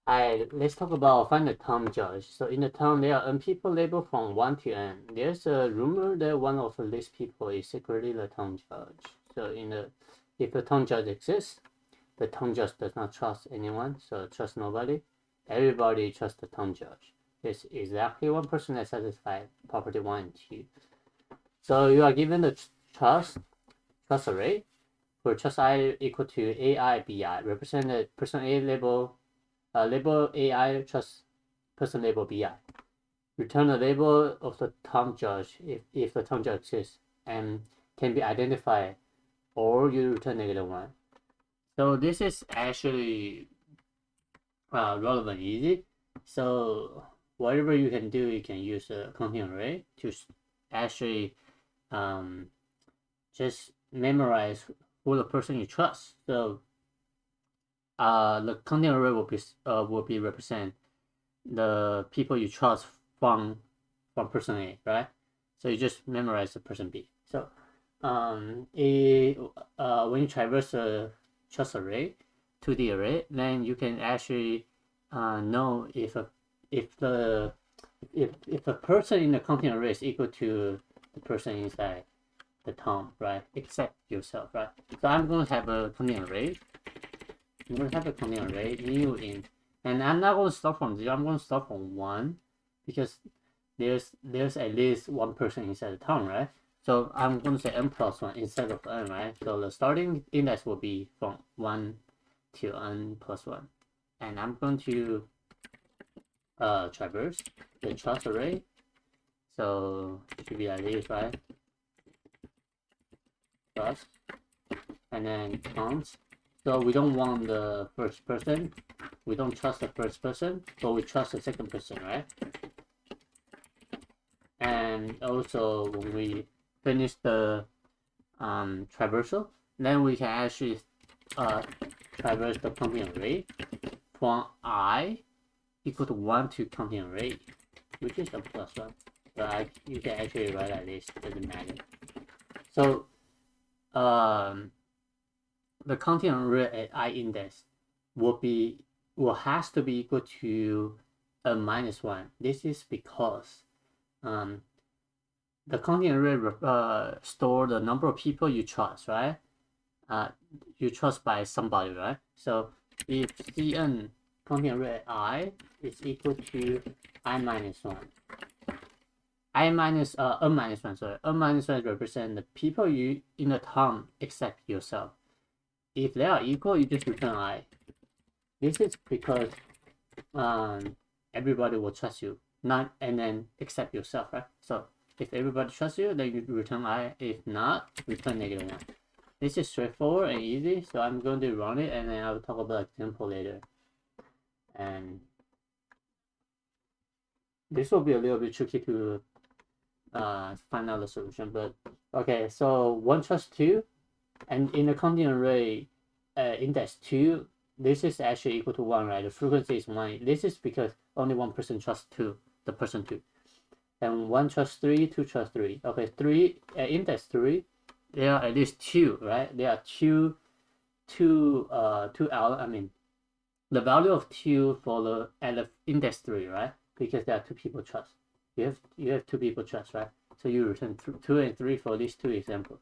Let's talk about find the term judge. So in the term, there are n people labeled from 1 to n. There's a rumor that one of these people is secretly the term judge. So if the term judge exists, the term judge does not trust anyone, so trust nobody. Everybody trusts the term judge. There's exactly one person that satisfies property 1 and 2. So you are given the trust array for trust I equal to AI BI, represent the person A label AI trust person label BI. Return the label of the term judge if the term judge exists and can be identified, or you return -1. So this is actually relevant easy. So whatever you can do, you can use a counting array to actually just memorize who the person you trust. So the counting array will be represent the people you trust from person A, right? So you just memorize the person B. So when you traverse a trust array, 2D array, then you can actually know if the person in the counting array is equal to the person inside the term, right? Except yourself, right? So I'm going to have a counting array. I'm going to have a counting array new int, and I'm not going to start from 0. I'm going to start from 1 because there's at least one person inside the term, right? So I'm going to say n plus 1 instead of n, right? So the starting index will be from 1 to n plus 1, and I'm going to traverse the trust array. So it should be like this, right? Trust, and then counts. So we don't want the first person. We don't trust the first person, but we trust the second person, right? And also when we finish the traversal, then we can actually traverse the counting array from I equal to 1 to counting array, which is a plus 1. So you can actually write like this, doesn't matter. So the counting array at I index has to be equal to a -1. This is because the counting array store the number of people you trust, right? You trust by somebody, right? So if Cn counting array I is equal to I minus 1. N minus 1, sorry. N minus 1 represent the people you in the term except yourself. If they are equal, you just return I. This is because everybody will trust you, not and then except yourself, right? So if everybody trusts you, then you return I. If not, return -1. This is straightforward and easy, so I'm going to run it and then I will talk about example later. And this will be a little bit tricky to find out the solution, but okay. So 1 trust 2, and in the counting array index 2, this is actually equal to 1, right? The frequency is 1. This is because only one person trusts 2, the person 2. And 1 trusts 3, 2 trusts 3. Okay, 3 index 3, there are at least 2, right? There are two I mean, the value of 2 for the at the index 3, right? Because there are 2 people trust. You have 2 people trust, right? So you return 2 and 3 for these 2 examples.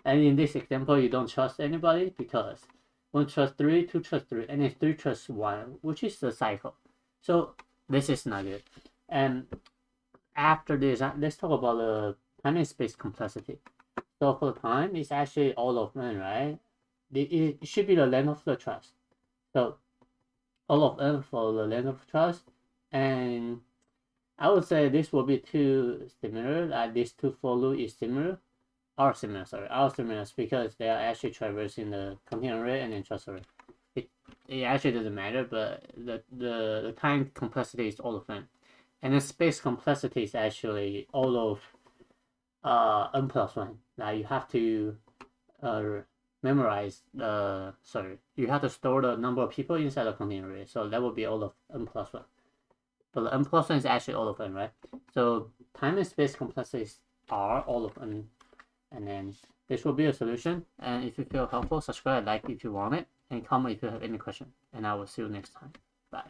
And in this example, you don't trust anybody because 1 trusts 3, 2 trusts 3, and then 3 trusts 1, which is the cycle. So this is not good. And after this, let's talk about the time and space complexity. So for time, it's actually all of n, right? It should be the length of the trust. So all of n for the length of trust, and I would say this will be too similar. Like these 2 for loop is similar. Are similar because they are actually traversing the counting array and then trust array. It actually doesn't matter, but the time complexity is all of n, and the space complexity is actually all of n plus 1. Now you have to memorize you have to store the number of people inside the counting array, so that will be all of n plus 1. But the n plus 1 is actually all of n, right? So time and space complexities are all of n. And then this will be a solution. And if you feel helpful, subscribe, like if you want it, and comment if you have any question. And I will see you next time. Bye.